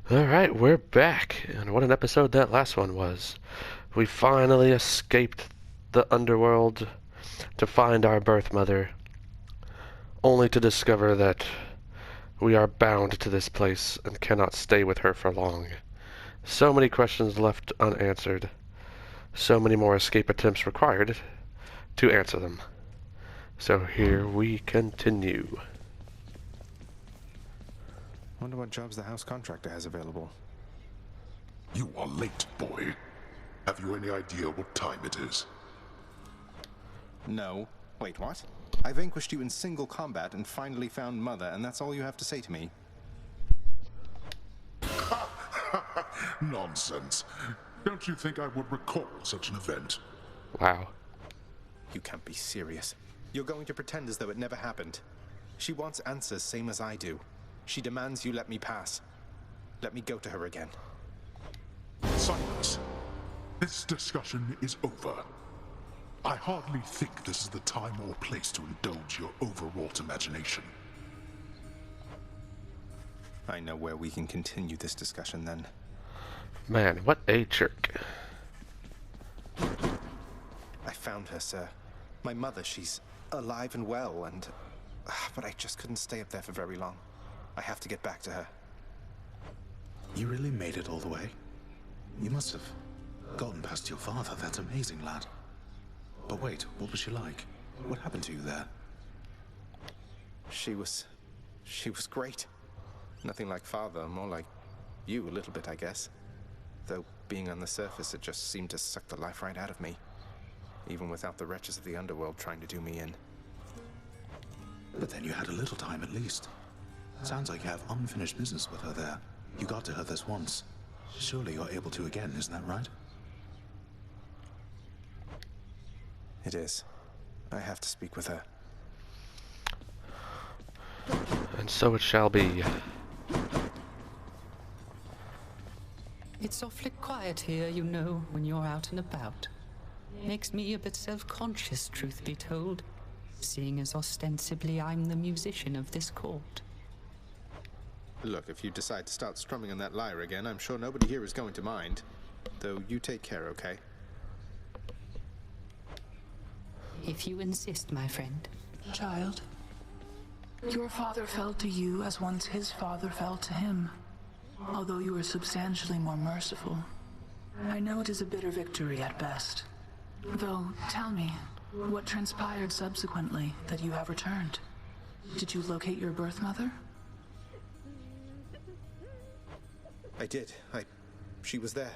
Alright, we're back, and what an episode that last one was. We finally escaped the underworld to find our birth mother, only to discover that we are bound to this place and cannot stay with her for long. So many questions left unanswered, so many more escape attempts required to answer them. So here we continue. Wonder what jobs the house contractor has available. You are late, boy. Have you any idea what time it is? No. Wait, what? I vanquished you in single combat and finally found Mother, and that's all you have to say to me? Nonsense. Don't you think I would recall such an event? Wow. You can't be serious. You're going to pretend as though it never happened. She wants answers same as I do. She demands you let me pass. Let me go to her again. Silence. This discussion is over. I hardly think this is the time or place to indulge your overwrought imagination. I know where we can continue this discussion then. Man, what a jerk. I found her, sir. My mother, she's alive and well, and... but I just couldn't stay up there for very long. I have to get back to her. You really made it all the way? You must have gotten past your father. That's amazing, lad. But wait, what was she like? What happened to you there? She was great. Nothing like father, more like you a little bit, I guess. Though being on the surface, it just seemed to suck the life right out of me. Even without the wretches of the underworld trying to do me in. But then you had a little time at least. Sounds like you have unfinished business with her there. You got to her this once. Surely you're able to again, isn't that right? It is. I have to speak with her. And so it shall be. It's awfully quiet here, you know, when you're out and about. Makes me a bit self-conscious, truth be told, seeing as ostensibly I'm the musician of this court. Look, if you decide to start strumming on that lyre again, I'm sure nobody here is going to mind. Though you take care, okay? If you insist, my friend. Child, your father fell to you as once his father fell to him, although you were substantially more merciful. I know it is a bitter victory at best. Though, tell me, what transpired subsequently that you have returned? Did you locate your birth mother? I did. She was there.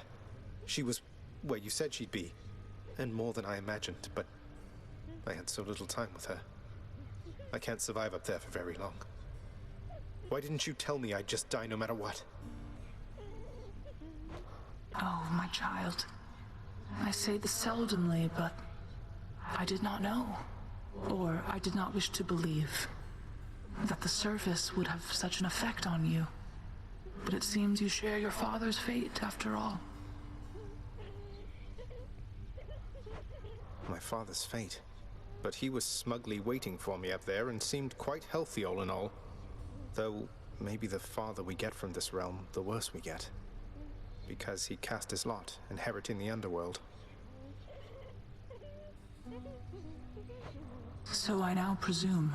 She was where you said she'd be. And more than I imagined, but I had so little time with her. I can't survive up there for very long. Why didn't you tell me I'd just die no matter what? Oh, my child. I say this seldomly, but I did not know, or I did not wish to believe, that the surface would have such an effect on you. But it seems you share your father's fate, after all. My father's fate. But he was smugly waiting for me up there and seemed quite healthy all in all. Though, maybe the farther we get from this realm, the worse we get. Because he cast his lot, inheriting the underworld. So I now presume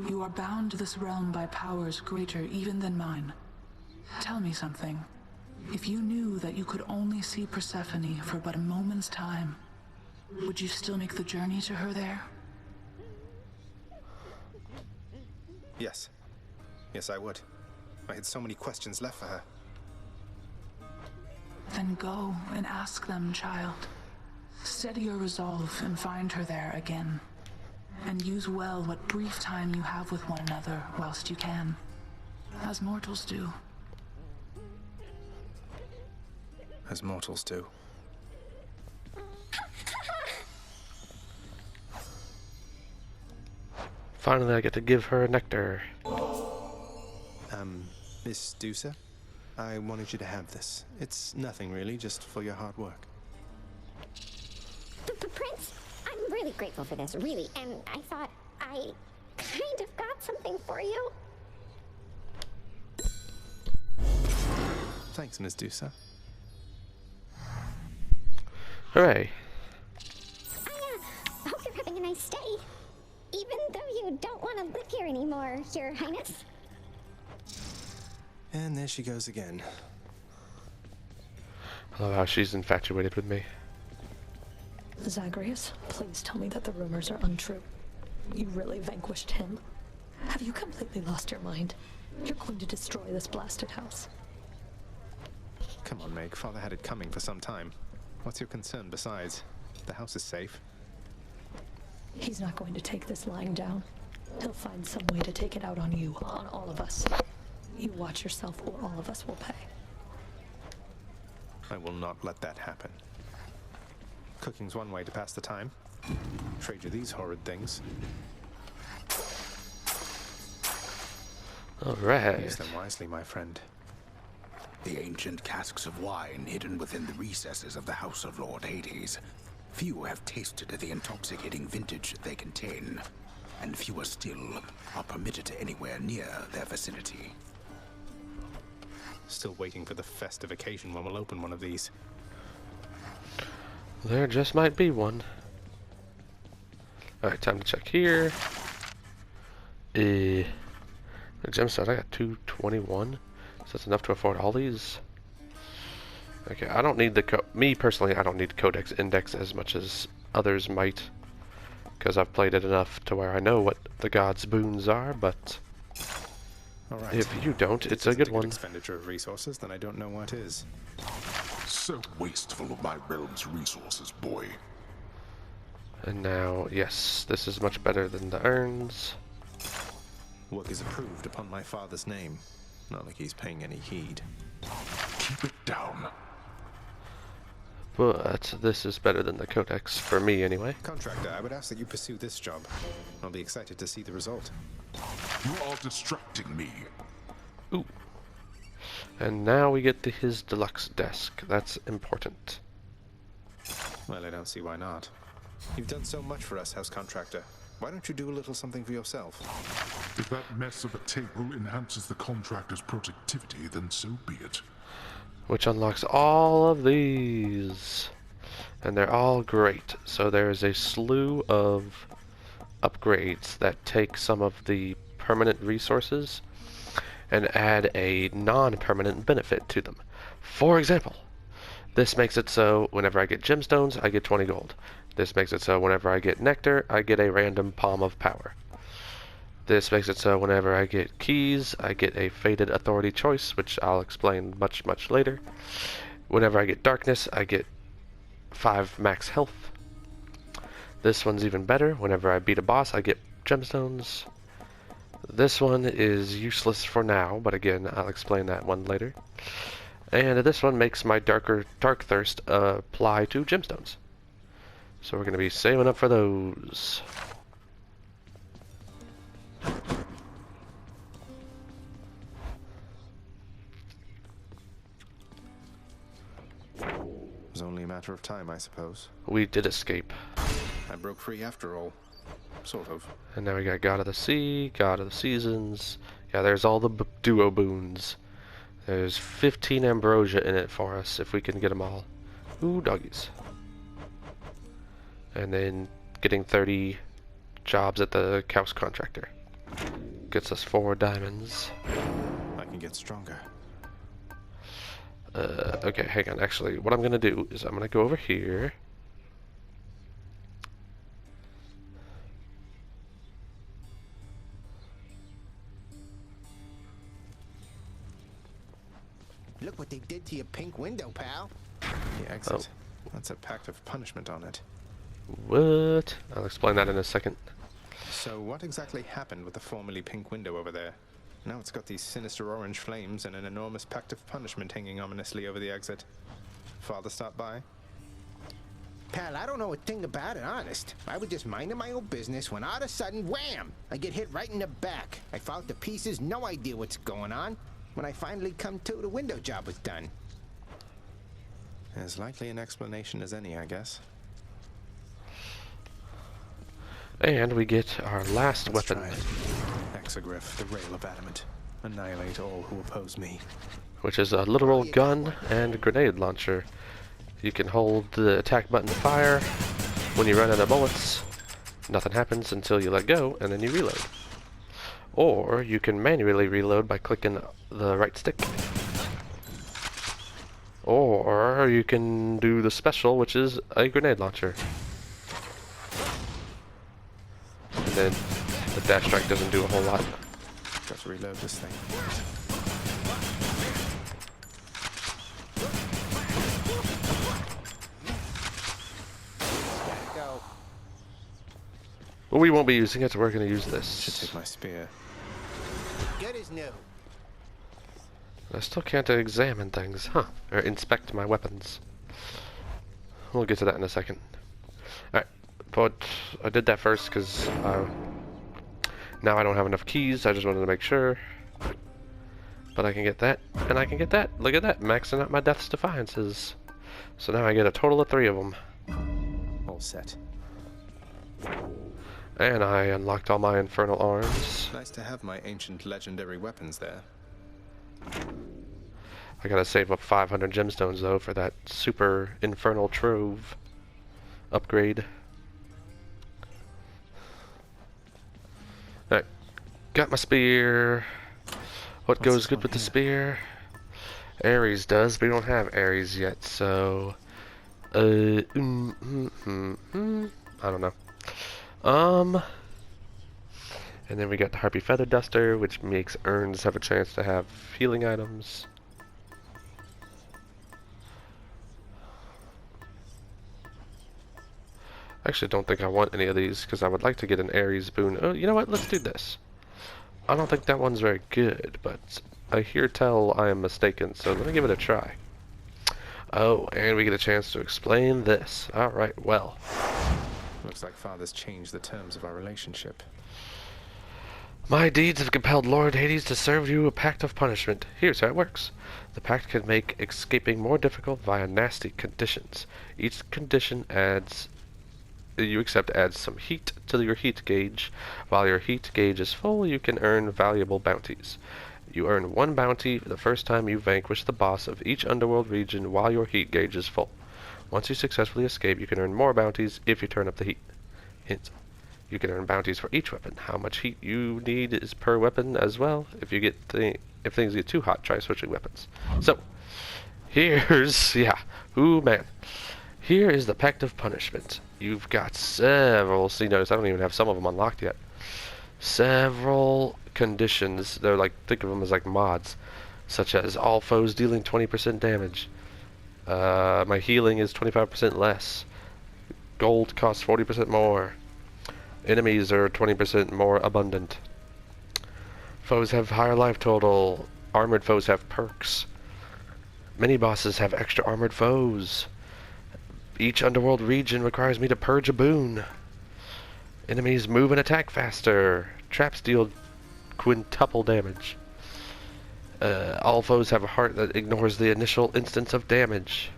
you are bound to this realm by powers greater even than mine. Tell me something. If you knew that you could only see Persephone for but a moment's time, would you still make the journey to her there? Yes. Yes, I would. I had so many questions left for her. Then go and ask them, child. Steady your resolve and find her there again. And use well what brief time you have with one another whilst you can, as mortals do. As mortals do. Finally, I get to give her nectar. Miss Dusa? I wanted you to have this. It's nothing really, just for your hard work. Prince, I'm really grateful for this, really, and I thought I kind of got something for you. Thanks, Miss Dusa. Hooray. I hope you're having a nice stay. Even though you don't want to live here anymore, Your Highness. And there she goes again. I love how she's infatuated with me. Zagreus, please tell me that the rumors are untrue. You really vanquished him? Have you completely lost your mind? You're going to destroy this blasted house. Come on, Meg. Father had it coming for some time. What's your concern besides? The house is safe. He's not going to take this lying down. He'll find some way to take it out on you, on all of us. You watch yourself or all of us will pay. I will not let that happen. Cooking's one way to pass the time. Trade you these horrid things. Alright. Use them wisely, my friend. The ancient casks of wine hidden within the recesses of the House of Lord Hades. Few have tasted the intoxicating vintage they contain, and fewer still are permitted anywhere near their vicinity. Still waiting for the festive occasion when we'll open one of these. There just might be one. Alright, time to check here. The gemstone, I got 221. So that's enough to afford all these. Okay, I don't need the me personally, I don't need the Codex Index as much as others might, because I've played it enough to where I know what the gods' boons are, but Alright. if you don't, it's a good one. Expenditure of resources, then I don't know what is. So wasteful of my realm's resources, boy. And now, yes, this is much better than the urns. Work is approved upon my father's name. Not like he's paying any heed. Keep it down. But this is better than the Codex, for me anyway. Contractor, I would ask that you pursue this job. I'll be excited to see the result. You are distracting me. Ooh. And now we get to his deluxe desk. That's important. Well, I don't see why not. You've done so much for us, House Contractor. Why don't you do a little something for yourself? If that mess of a table enhances the contractor's productivity, then so be it. Which unlocks all of these. And they're all great. So there's a slew of upgrades that take some of the permanent resources and add a non-permanent benefit to them. For example, this makes it so whenever I get gemstones, I get 20 gold. This makes it so whenever I get nectar, I get a random palm of power. This makes it so whenever I get keys, I get a fated authority choice, which I'll explain much, much later. Whenever I get darkness, I get 5 max health. This one's even better. Whenever I beat a boss, I get gemstones. This one is useless for now, but again, I'll explain that one later. And this one makes my dark thirst apply to gemstones. So we're going to be saving up for those. It was only a matter of time, I suppose. We did escape. I broke free after all. Sort of. And now we got God of the Sea, God of the Seasons. Yeah, there's all the duo boons. There's 15 ambrosia in it for us, if we can get them all. Ooh, doggies. And then getting 30 jobs at the House Contractor. Gets us 4 diamonds. I can get stronger. Okay, hang on. Actually, what I'm going to do is I'm going to go over here. Look what they did to your pink window, pal. The exit. That's a pact of punishment on it. What? I'll explain that in a second. So what exactly happened with the formerly pink window over there? Now it's got these sinister orange flames and an enormous pact of punishment hanging ominously over the exit. Father stopped by? Pal, I don't know a thing about it, honest. I was just minding my own business when all of a sudden, wham! I get hit right in the back. I fall to pieces, no idea what's going on. When I finally come to, the window job was done. As likely an explanation as any, I guess. And we get our last weapon. Try it. Exogryph, the rail of adamant. Annihilate all who oppose me. which is a literal gun and grenade launcher. You can hold the attack button to fire. When you run out of bullets, nothing happens until you let go, and then you reload. Or you can manually reload by clicking the right stick. Or you can do the special, which is a grenade launcher. And then the dash strike doesn't do a whole lot. Got to reload this thing. Go. Well, we won't be using it, so we're going to use Should this. take my spear. Good as new. I still can't examine things, huh? Or inspect my weapons. We'll get to that in a second. Alright, but I did that first because now I don't have enough keys. I just wanted to make sure. But I can get that, and I can get that. Look at that, maxing out my Death's Defiances. So now I get a total of 3 of them. All set. And I unlocked all my Infernal Arms. Nice to have my ancient legendary weapons there. I gotta save up 500 gemstones though for that super Infernal Trove upgrade. Alright, got my spear. What goes good with the spear? Ares does, we don't have Ares yet, so I don't know. And then we got the Harpy Feather Duster, which makes urns have a chance to have healing items. I actually don't think I want any of these, because I would like to get an Ares boon. Oh, you know what? Let's do this. I don't think that one's very good, but I hear tell I am mistaken, so let me give it a try. Oh, and we get a chance to explain this. Alright, well. Looks like Father's changed the terms of our relationship. My deeds have compelled Lord Hades to serve you a pact of punishment. Here's how it works. The pact can make escaping more difficult via nasty conditions. Each condition you accept adds some heat to your heat gauge. While your heat gauge is full, you can earn valuable bounties. You earn 1 bounty the first time you vanquish the boss of each underworld region while your heat gauge is full. Once you successfully escape, you can earn more bounties if you turn up the heat. Hint. You can earn bounties for each weapon. How much heat you need is per weapon as well. If you get if things get too hot, try switching weapons. So, here's ooh man. Here is the Pact of Punishment. You've got several. See, notice I don't even have some of them unlocked yet. Several conditions. They're like, think of them as like mods, such as all foes dealing 20% damage. My healing is 25% less. Gold costs 40% more. Enemies are 20% more abundant. Foes have higher life total. Armored foes have perks. Many bosses have extra armored foes. Each underworld region requires me to purge a boon. Enemies move and attack faster. Traps deal quintuple damage. All foes have a heart that ignores the initial instance of damage.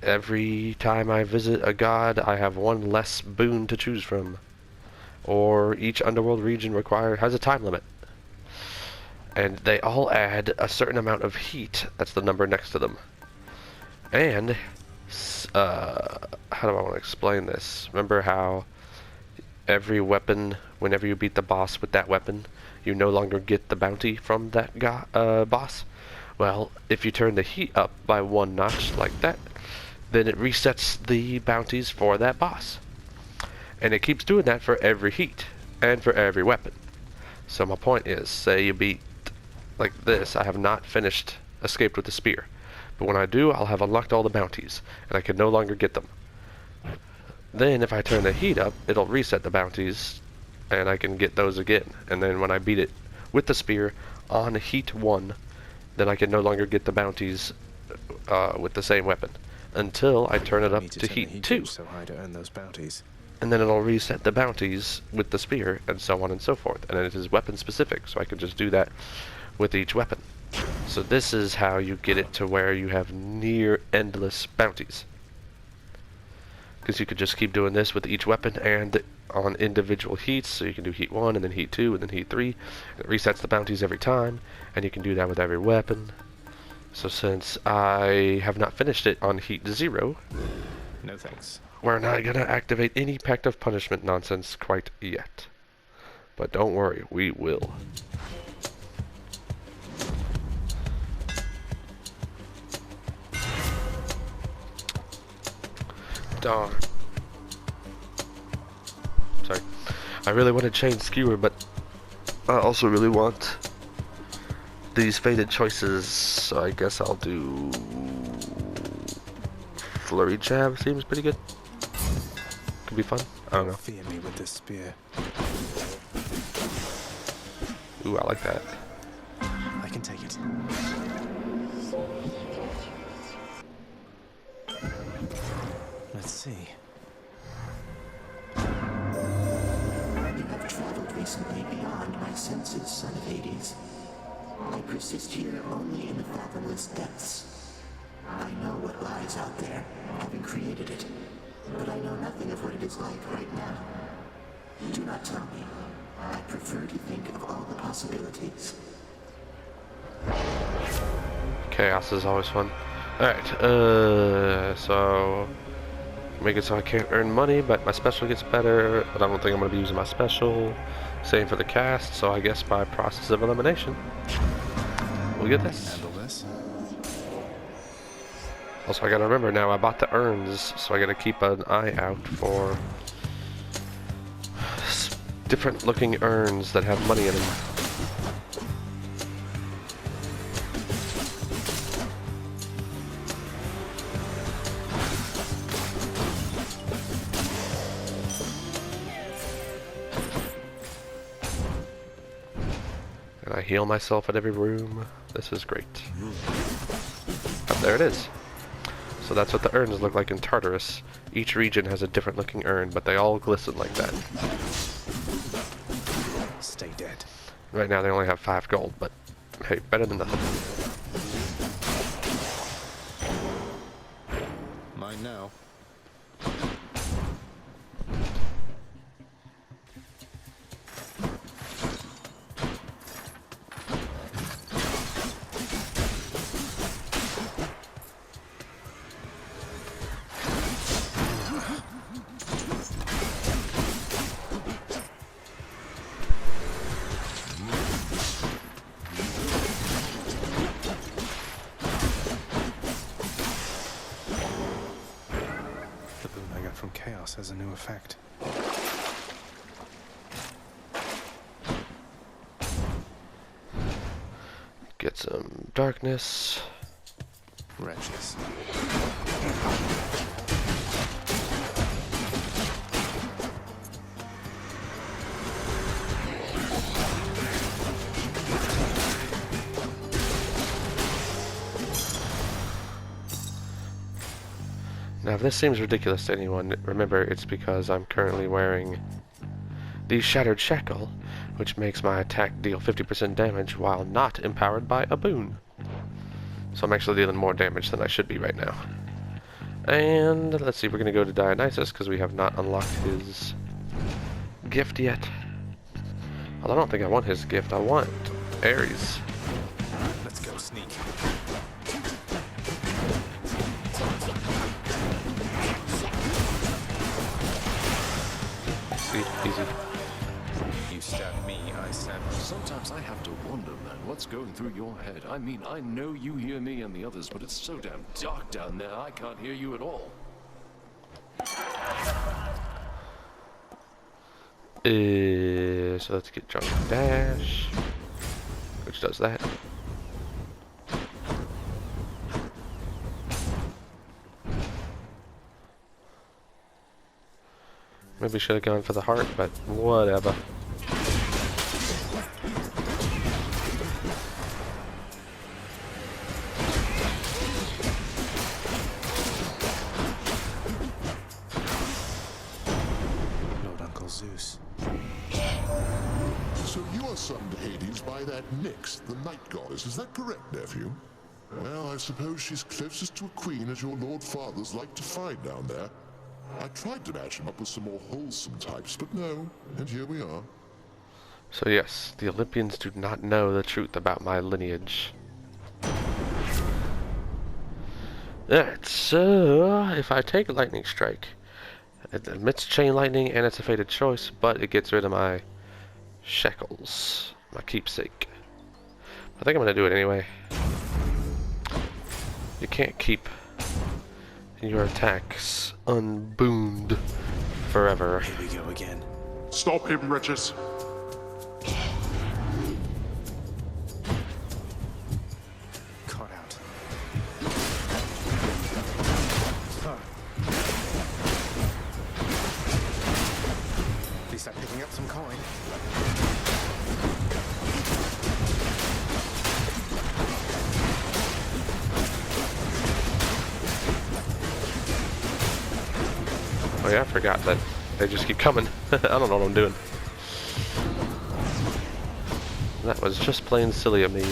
Every time I visit a god, I have 1 less boon to choose from. Or each underworld region has a time limit. And they all add a certain amount of heat. That's the number next to them. And, how do I want to explain this? Remember how every weapon, whenever you beat the boss with that weapon, you no longer get the bounty from that boss? Well, if you turn the heat up by 1 notch like that, then it resets the bounties for that boss. And it keeps doing that for every heat and for every weapon. So my point is, say you beat like this, I have not finished Escaped with the Spear. But when I do, I'll have unlocked all the bounties, and I can no longer get them. Then if I turn the heat up, it'll reset the bounties, and I can get those again. And then when I beat it with the spear on heat 1, then I can no longer get the bounties with the same weapon. Until I turn it up to heat 2. So high to earn those bounties. And then it'll reset the bounties with the spear, and so on and so forth. And it is weapon specific, so I can just do that with each weapon. So this is how you get it to where you have near endless bounties. Because you could just keep doing this with each weapon and on individual heats. So you can do heat 1 and then heat 2 and then heat 3. It resets the bounties every time, and you can do that with every weapon. So since I have not finished it on Heat 0, No thanks. we're not gonna activate any Pact of Punishment nonsense quite yet. But don't worry, we will. Darn. Sorry. I really want to change Skewer, but I also really want these faded choices, so I guess I'll do Flurry Jab. Seems pretty good. Could be fun. I don't know. Fear me with this spear. Ooh, I like that. I can take it. Let's see. You have traveled recently beyond my senses, son of Hades. I persist here only in the fathomless depths. I know what lies out there, having created it, but I know nothing of what it is like right now. Do not tell me. I prefer to think of all the possibilities. Chaos is always fun. Alright, so make it so I can't earn money, but my special gets better, but I don't think I'm going to be using my special. Same for the cast, so I guess by process of elimination, we'll get this. Handle this. Also, I gotta remember now, I bought the urns, so I gotta keep an eye out for different looking urns that have money in them. And I heal myself at every room. This is great. Oh, there it is. So that's what the urns look like in Tartarus. Each region has a different looking urn, but they all glisten like that. Stay dead. Right now they only have 5 gold, but hey, better than nothing. Mine now. From chaos has a new effect. Get some darkness. Wretches. Now, if this seems ridiculous to anyone, remember it's because I'm currently wearing the Shattered Shackle, which makes my attack deal 50% damage while not empowered by a boon. So I'm actually dealing more damage than I should be right now. And let's see, we're going to go to Dionysus because we have not unlocked his gift yet. Well, I don't think I want his gift, I want Ares. Let's go sneak. Easy. You stab me, I stab you. Sometimes I have to wonder, man, what's going through your head? I mean, I know you hear me and the others, but it's so damn dark down there, I can't hear you at all. So let's get Drunk Dash, which does that. Maybe should have gone for the heart, but whatever. Lord Uncle Zeus. So you are summoned to Hades by that Nyx, the night goddess, is that correct, nephew? Well, I suppose she's closest to a queen as your lord fathers like to find down there. I tried to match him up with some more wholesome types, but no, and here we are. So yes, the Olympians do not know the truth about my lineage. Alright, so if I take Lightning Strike, it emits Chain Lightning and it's a fated choice, but it gets rid of my shackles, my keepsake. I think I'm gonna do it anyway. You can't keep your attacks unbooned forever. Here we go again. Stop him, wretches. Caught out. Huh. At least I'm picking up some coin. Oh yeah, I forgot that they just keep coming. I don't know what I'm doing. That was just plain silly of me. A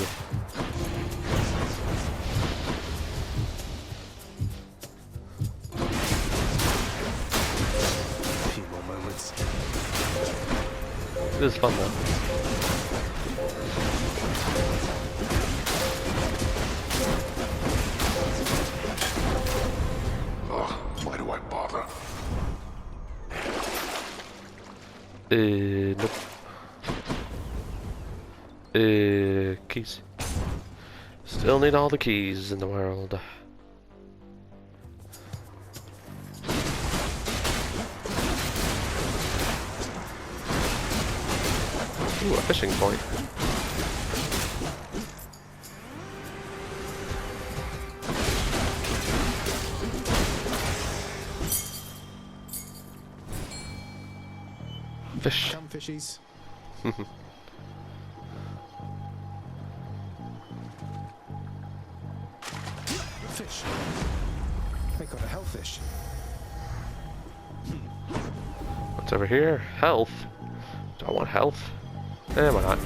few more moments. It is fun though. Ugh, why do I bother? Nope. Keys. Still need all the keys in the world. Ooh, a fishing point. Fish. Come, fishies. Fish. I got a hellfish. What's over here? Health. Do I want health? Eh, why not?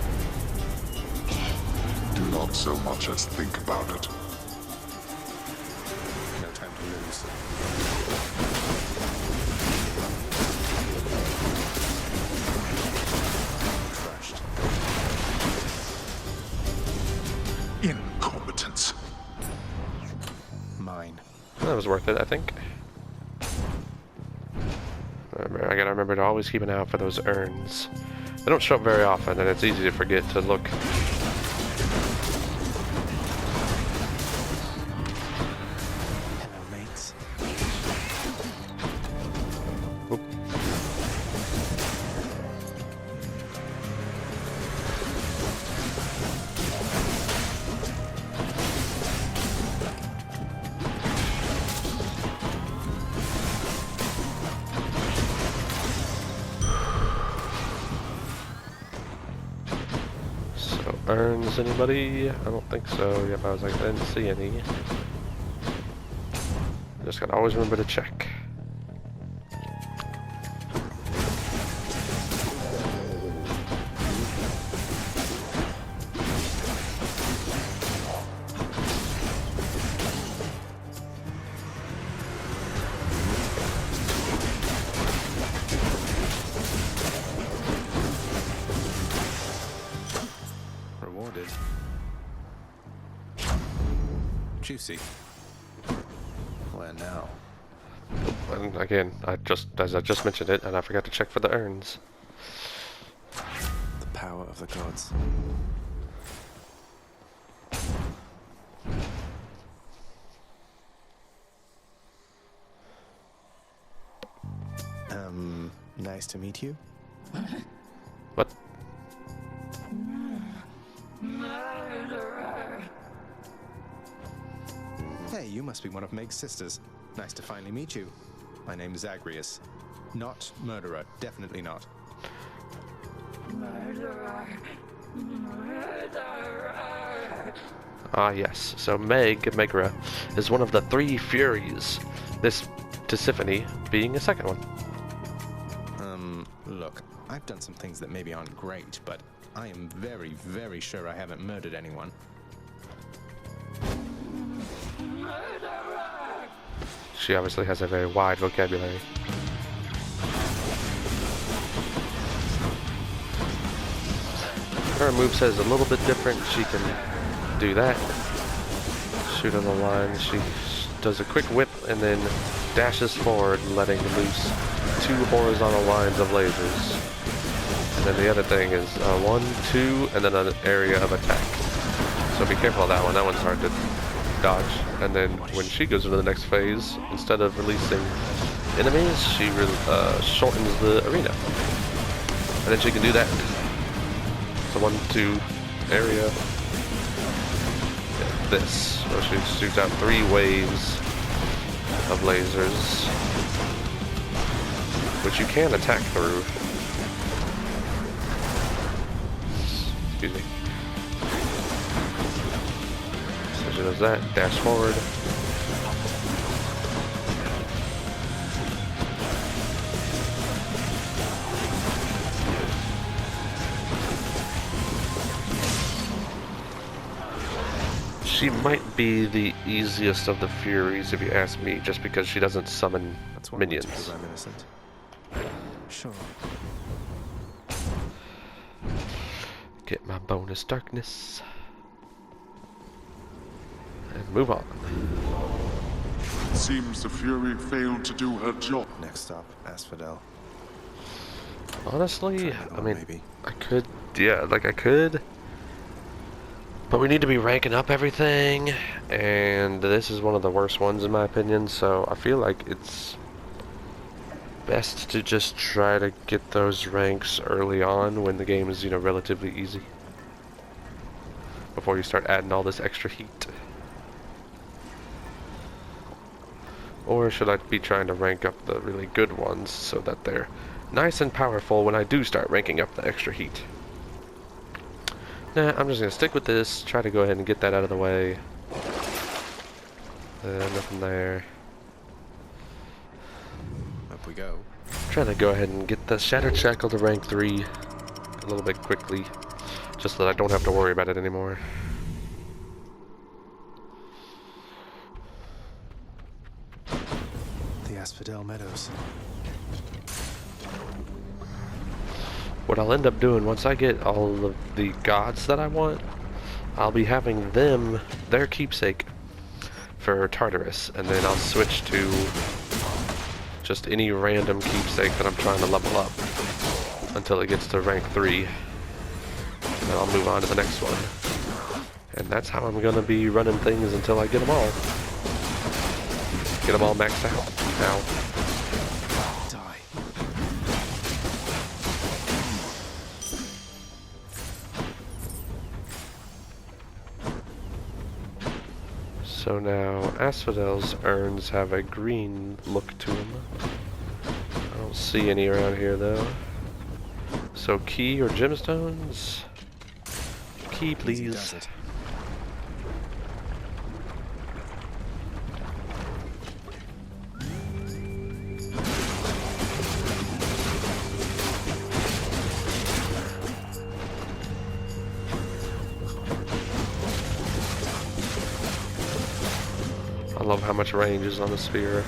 Do not so much as think about it. No time to lose. Crushed. Incompetence. Mine. That was worth it, I think. I gotta remember to always keep an eye out for those urns. They don't show up very often, and it's easy to forget to look. Hello, mates. Oop. So, urns, anybody? I don't think so. Yep, I was like, I didn't see any. Just gotta always remember to check. Rewarded. Juicy. Where now? And again, as I just mentioned it, and I forgot to check for the urns. The power of the gods. Nice to meet you. What? Hey, you must be one of Meg's sisters. Nice to finally meet you. My name is Zagreus. Not murderer. Definitely not. Ah, yes. So Megra, is one of the three Furies. This Tisiphone being a second one. Look, I've done some things that maybe aren't great, but I am very, very sure I haven't murdered anyone. She obviously has a very wide vocabulary. Her moveset is a little bit different. She can do that. Shoot on the line. She does a quick whip and then dashes forward, letting loose 2 horizontal lines of lasers. And then the other thing is 1, 2, and then an area of attack. So be careful of that one. That one's hard to dodge. And then when she goes into the next phase, instead of releasing enemies, she shortens the arena. And then she can do that. So 1, 2 area. Yeah, this. So she shoots out 3 waves of lasers, which you can attack through. Excuse me. So she does that, dash forward. She might be the easiest of the Furies, if you ask me, just because she doesn't summon minions. I'm innocent. Sure. Get my bonus darkness. And move on. It seems the Fury failed to do her job. Next stop, Asphodel. Honestly, I mean, maybe. I could, yeah, like I could. But we need to be ranking up everything, and this is one of the worst ones in my opinion, so I feel like it's best to just try to get those ranks early on when the game is, you know, relatively easy. Before you start adding all this extra heat. Or should I be trying to rank up the really good ones so that they're nice and powerful when I do start ranking up the extra heat? Nah, I'm just gonna stick with this, try to go ahead and get that out of the way. Nothing there. Up we go. Trying to go ahead and get the Shattered Shackle to rank 3 a little bit quickly, just so that I don't have to worry about it anymore. The Asphodel Meadows. What I'll end up doing once I get all of the gods that I want, I'll be having them, their keepsake, for Tartarus, and then I'll switch to just any random keepsake that I'm trying to level up until it gets to rank 3. And then I'll move on to the next one. And that's how I'm going to be running things until I get them all. Get them all maxed out. Now. So now, Asphodel's urns have a green look to them. I don't see any around here though. So key or gemstones? Key, please. I love how much range is on the sphere.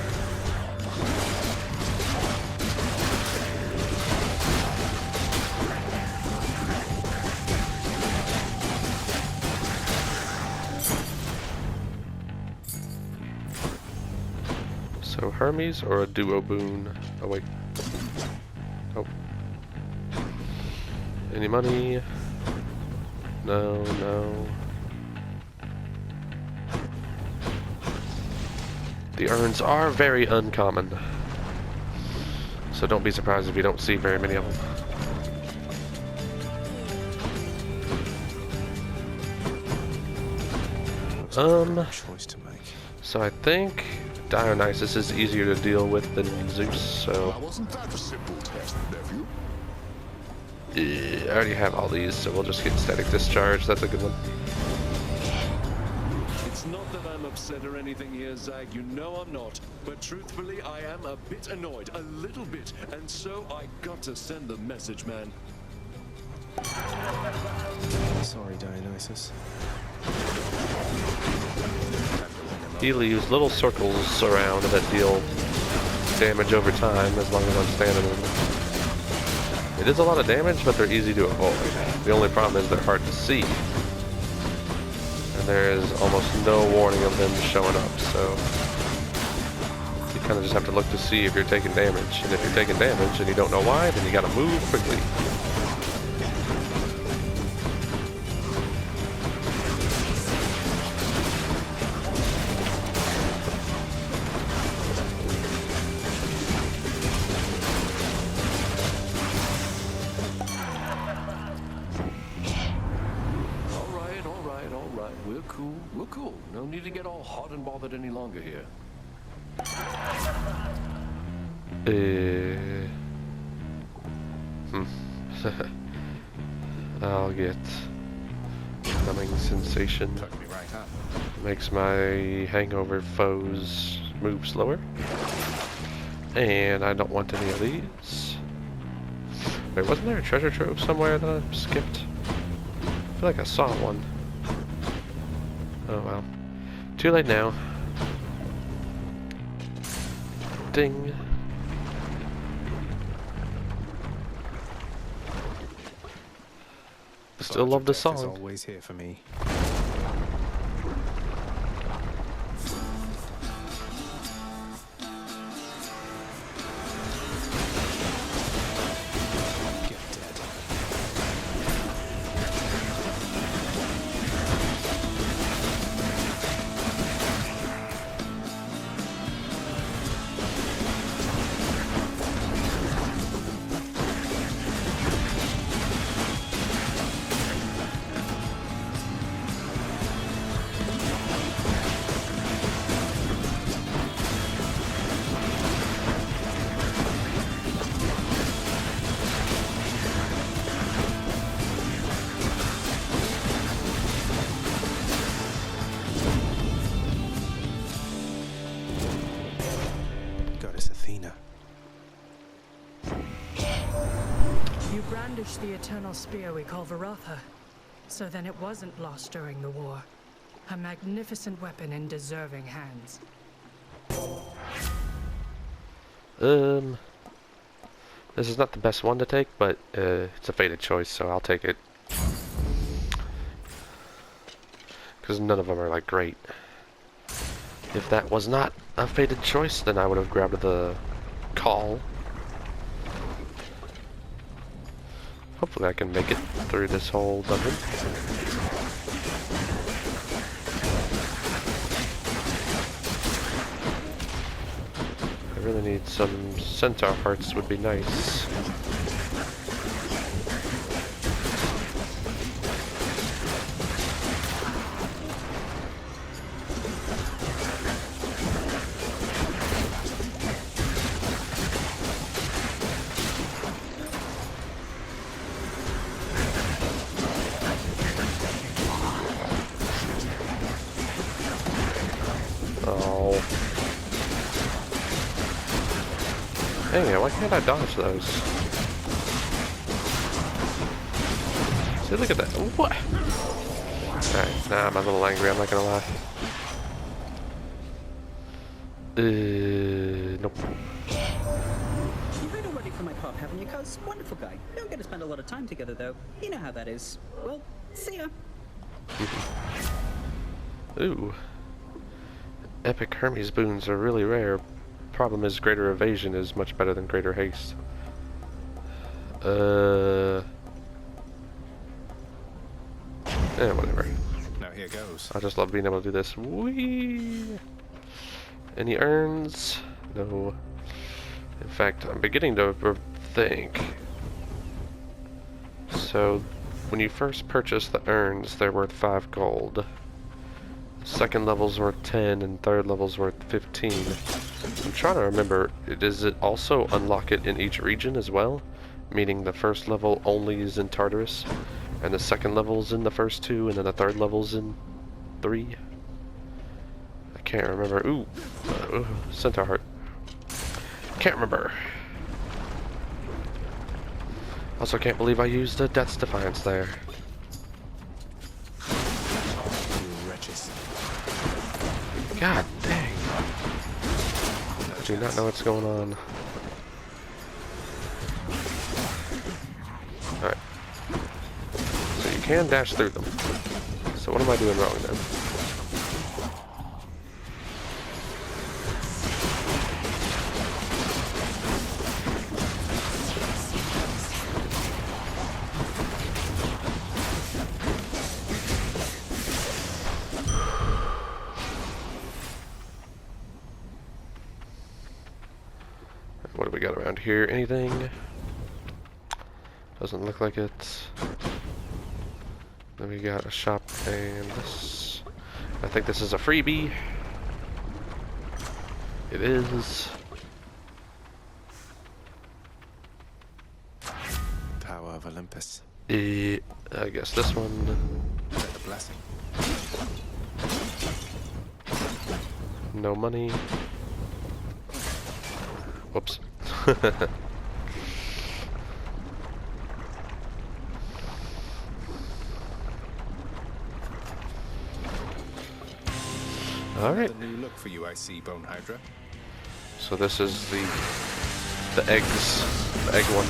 So Hermes or a duo boon? Oh wait. Oh. Any money? No, no. The urns are very uncommon, so don't be surprised if you don't see very many of them. Choice to make. So I think Dionysus is easier to deal with than Zeus, so... Wasn't that a simple test, nephew? Yeah, I already have all these, so we'll just get Static Discharge. That's a good one. It's not that I'm upset or anything here, Zag. You know I'm not. But truthfully, I am a bit annoyed. A little bit. And so I got to send the message, man. Sorry, Dionysus. He leaves little circles around that deal damage over time as long as I'm standing in them. It is a lot of damage, but they're easy to avoid. The only problem is they're hard to see. And there is almost no warning of them showing up, so kind of just have to look to see if you're taking damage. And if you're taking damage and you don't know why, then you gotta move quickly. All right. We're cool. No need to get all hot and bothered any longer here. I'll get numbing sensation. Took me right, huh? Makes my hangover foes move slower. And I don't want any of these. Wait, wasn't there a treasure trove somewhere that I skipped? I feel like I saw one. Oh well. Too late now. Ding. Still love the song. Is always here for me. Get dead. Goddess Athena. You brandished the eternal spear we call Varatha. So then it wasn't lost during the war. A magnificent weapon in deserving hands. This is not the best one to take, but it's a fated choice, so I'll take it. Because none of them are like great. If that was not a fated choice, then I would have grabbed the call. Hopefully I can make it through this whole dungeon. I really need some centaur hearts, would be nice. Dang it, why can't I dodge those? See, look at that. What? Alright, nah, I'm a little angry, I'm not gonna lie. Nope. You've heard already from my pop, haven't you, cuz? Wonderful guy. Don't get to spend a lot of time together, though. You know how that is. Well, see ya. Ooh. Epic Hermes boons are really rare. Problem is, greater evasion is much better than greater haste. Yeah, whatever. Now here goes. I just love being able to do this. Whee! Any urns? No. In fact, I'm beginning to think. So, when you first purchase the urns, they're worth 5 gold. Second level's worth 10, and third level's worth 15. I'm trying to remember, does it also unlock it in each region as well? Meaning the first level only is in Tartarus, and the second level's in the first 2, and then the third level's in 3? I can't remember. Ooh, Centaur Heart. Can't remember. Also can't believe I used the Death's Defiance there. God dang. I do not know what's going on. Alright. So you can dash through them. So what am I doing wrong then? got around here? Anything? Doesn't look like it. Then we got a shop and this. I think this is a freebie. It is. Tower of Olympus. I guess this one. The blessing. No money. Whoops. Alright. A new look for you, I see, Bone Hydra. So this is the eggs, the egg one.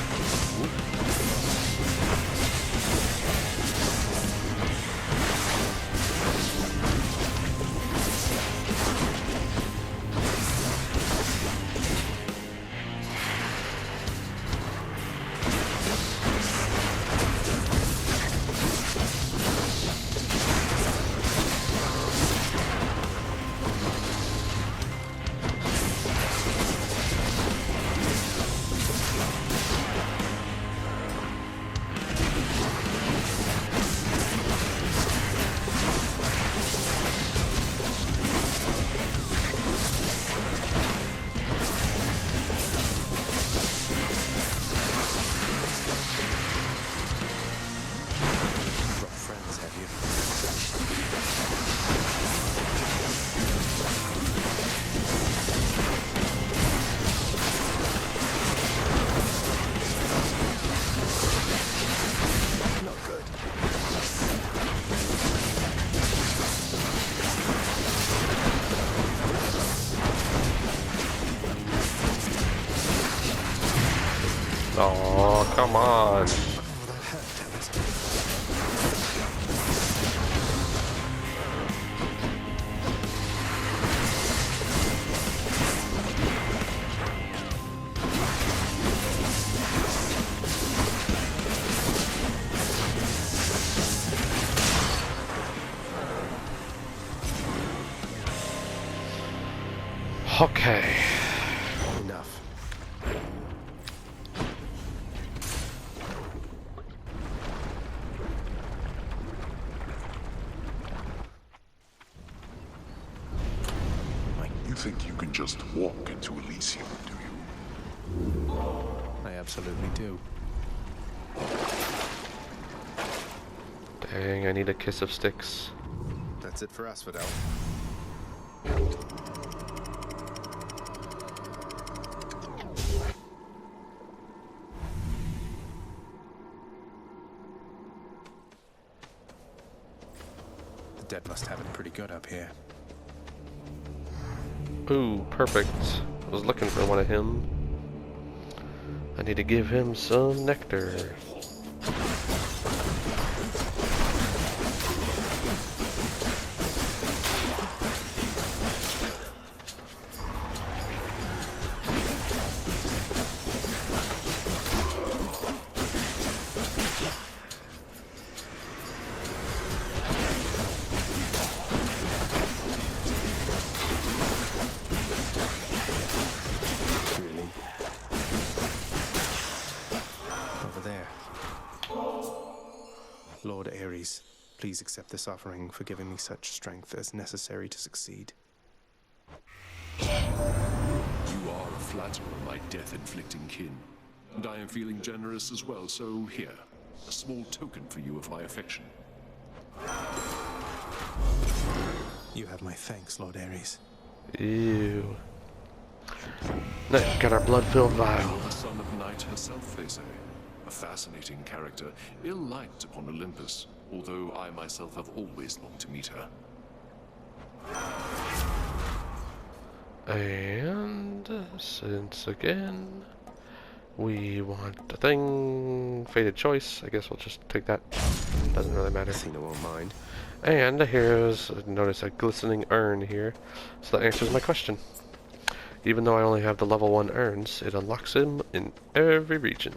Oh, come on. Okay. Enough. You think you can just walk into Elysium, do you? I absolutely do. Dang, I need a kiss of sticks. That's it for us, Fidel. The dead must have it pretty good up here. Ooh, perfect. I was looking for one of him. I need to give him some nectar. Lord Ares, please accept this offering for giving me such strength as necessary to succeed. You are a flatterer, my death-inflicting kin. And I am feeling generous as well, so here, a small token for you of my affection. You have my thanks, Lord Ares. Ew. Now, got our blood-filled vial. The son of Night herself, they say. A fascinating character, ill-liked upon Olympus, although I myself have always longed to meet her. And since again we want the thing, fated choice, I guess we'll just take that. Doesn't really matter. Athena won't mind. And here's, notice a glistening urn here, so that answers my question. Even though I only have the level 1 urns, it unlocks them in every region.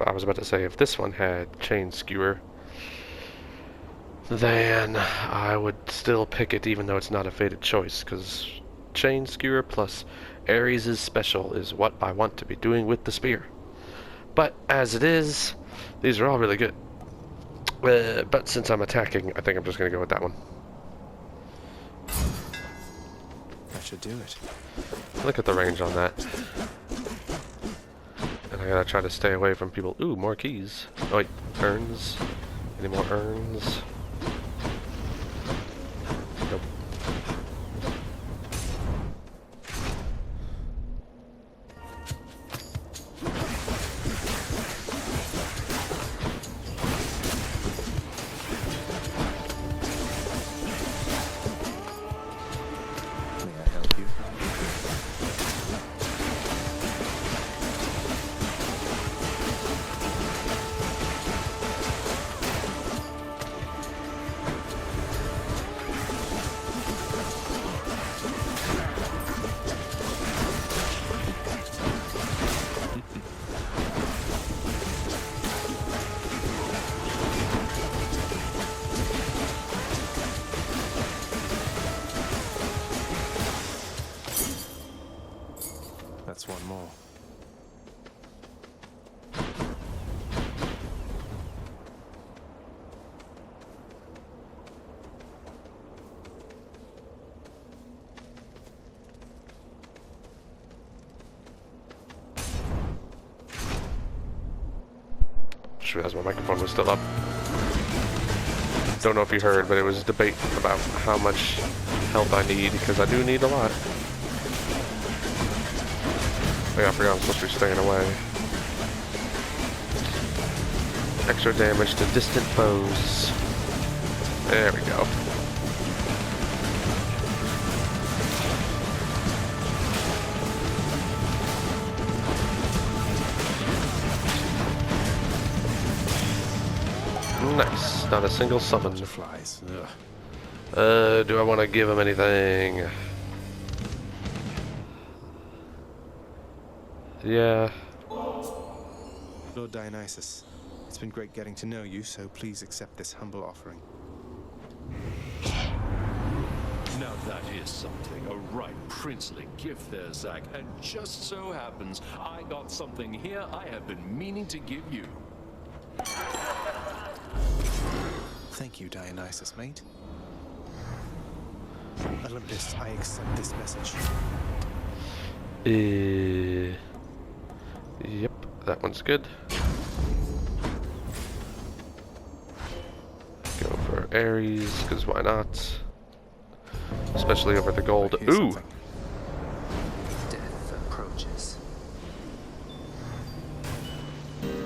I was about to say, if this one had Chain Skewer, then I would still pick it even though it's not a fated choice, because Chain Skewer plus Ares' special is what I want to be doing with the spear. But as it is, these are all really good. But since I'm attacking, I think I'm just going to go with that one. That should do it. Look at the range on that. And I gotta try to stay away from people. Ooh, more keys. Oh wait, urns. Any more urns? Nope. May I help you? That's one more. Just realized my microphone was still up. Don't know if you heard, but it was a debate about how much help I need, because I do need a lot. I forgot I'm supposed to be staying away. Extra damage to distant foes. There we go. Nice. Not a single summon. Butterflies. Do I want to give him anything? Yeah. Lord Dionysus, it's been great getting to know you, so please accept this humble offering. Now that is something, a right princely gift there, Zack. And just so happens, I got something here I have been meaning to give you. Thank you, Dionysus, mate. Olympus, I accept this message. Yep, that one's good. Go for Ares, because why not? Especially over the gold. Ooh! Death approaches.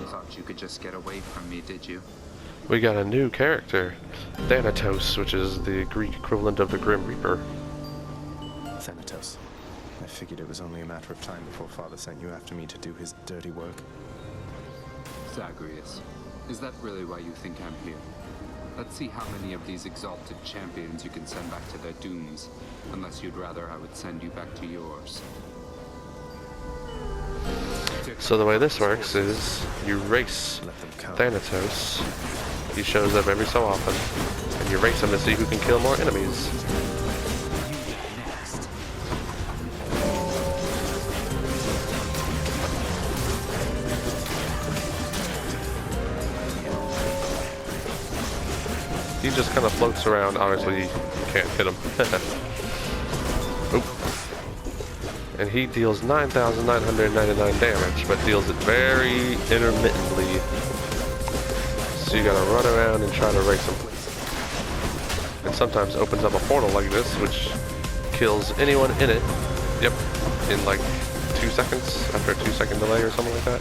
Thought you could just get away from me, did you? We got a new character, Thanatos, which is the Greek equivalent of the Grim Reaper. Thanatos. I figured it was only a matter of time before Father sent you after me to do his dirty work. Zagreus, is that really why you think I'm here? Let's see how many of these exalted champions you can send back to their dooms. Unless you'd rather I would send you back to yours. So the way this works is you race Thanatos. He shows up every so often, and you race him to see who can kill more enemies. He just kind of floats around. Honestly, you can't hit him. Oop. And he deals 9,999 damage, but deals it very intermittently. So you gotta run around and try to race him. And sometimes opens up a portal like this, which kills anyone in it. Yep, in like 2 seconds, after a 2-second delay or something like that.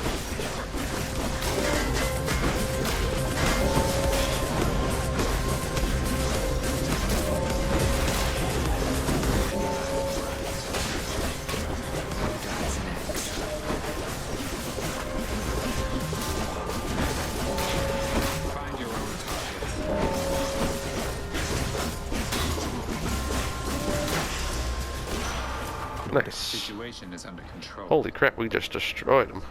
Nice. The situation is under control. Holy crap, we just destroyed him.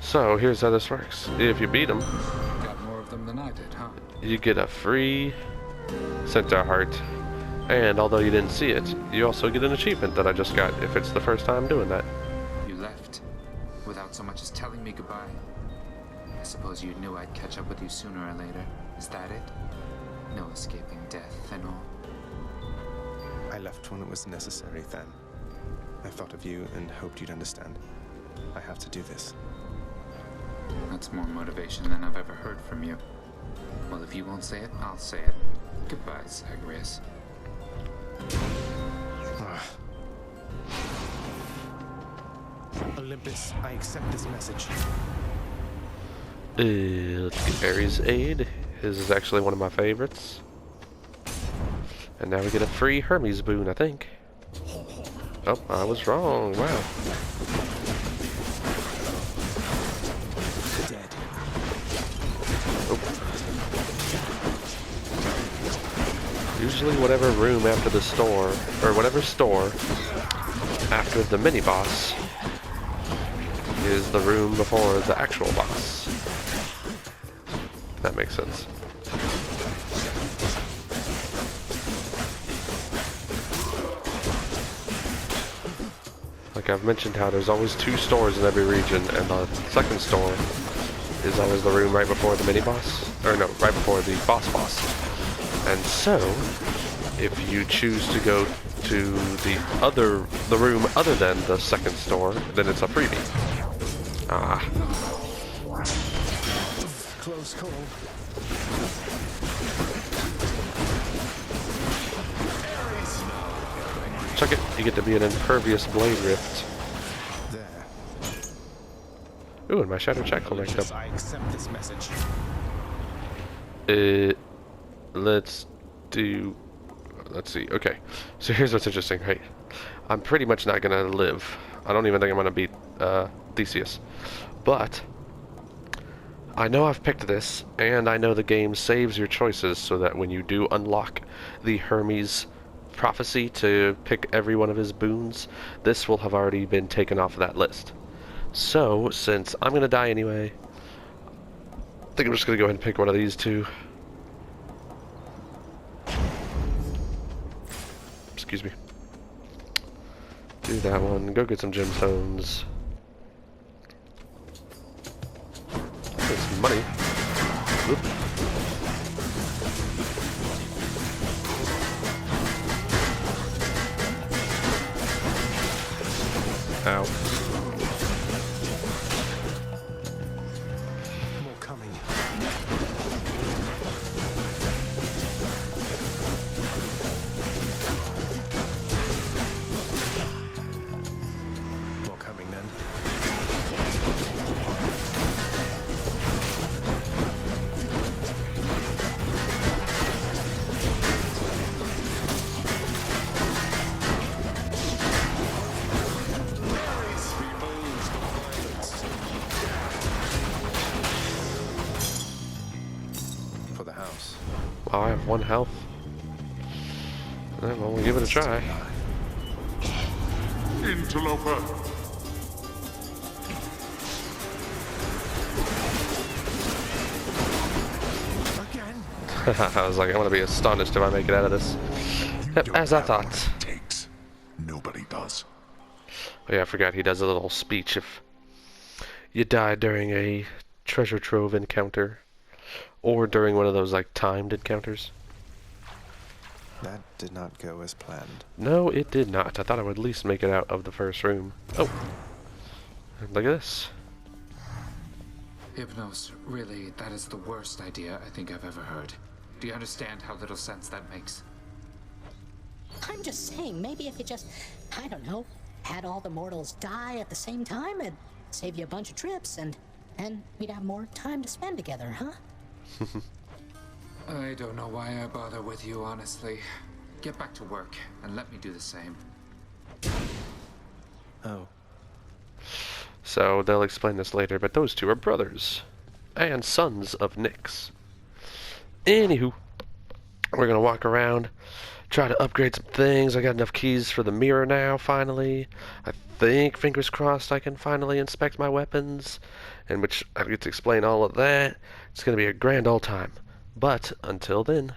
So here's how this works. If you beat them, Got more of them than I did, huh? you get a free Centaur heart. And although you didn't see it, you also get an achievement that I just got if it's the first time doing that. You left without so much as telling me goodbye. I suppose you knew I'd catch up with you sooner or later. Is that it? No escaping death and all. I left when it was necessary, Than. I thought of you and hoped you'd understand. I have to do this. That's more motivation than I've ever heard from you. Well, if you won't say it, I'll say it. Goodbye, Zagreus. Olympus, I accept this message. Let's get Ares' Aid. His is actually one of my favorites. And now we get a free Hermes boon, I think. Oh, I was wrong. Wow. Dead. Oh. Usually whatever room after the store, or whatever store after the mini-boss is the room before the actual boss. That makes sense. Like I've mentioned how there's always 2 stores in every region, and the second store is always the room right before the mini-boss. Or no, right before the boss. And so, if you choose to go to the room other than the second store, then it's a freebie. Ah. Close call. Check it. You get to be an impervious blade rift. There. Ooh, and my shadow jackal ranked up. I accept this message. Let's see. Okay. So here's what's interesting, right? I'm pretty much not gonna live. I don't even think I'm gonna beat Theseus. But I know I've picked this, and I know the game saves your choices so that when you do unlock the Hermes prophecy to pick every one of his boons, this will have already been taken off of that list. So, since I'm gonna die anyway, I think I'm just gonna go ahead and pick one of these 2. Excuse me. Do that one. Go get some gemstones. Get some money. Oop. Ow. More coming. More coming then. For the house. Well, I have 1 health. Well, we'll give it a try. Interloper! Again? I was like, I'm gonna be astonished if I make it out of this. Yep, as I thought. Takes. Nobody does. Oh yeah, I forgot he does a little speech if you die during a treasure trove encounter. Or during one of those, like, timed encounters. That did not go as planned. No, it did not. I thought I would at least make it out of the first room. Oh. Look at this. Hypnos, really, that is the worst idea I think I've ever heard. Do you understand how little sense that makes? I'm just saying, maybe if you just, I don't know, had all the mortals die at the same time, it'd save you a bunch of trips, and we'd have more time to spend together, huh? I don't know why I bother with you, honestly. Get back to work, and let me do the same. Oh. So, they'll explain this later, but those 2 are brothers. And sons of Nyx. Anywho, we're gonna walk around, try to upgrade some things. I got enough keys for the mirror now, finally. I think, fingers crossed, I can finally inspect my weapons, in which I get to explain all of that. It's going to be a grand old time. But until then...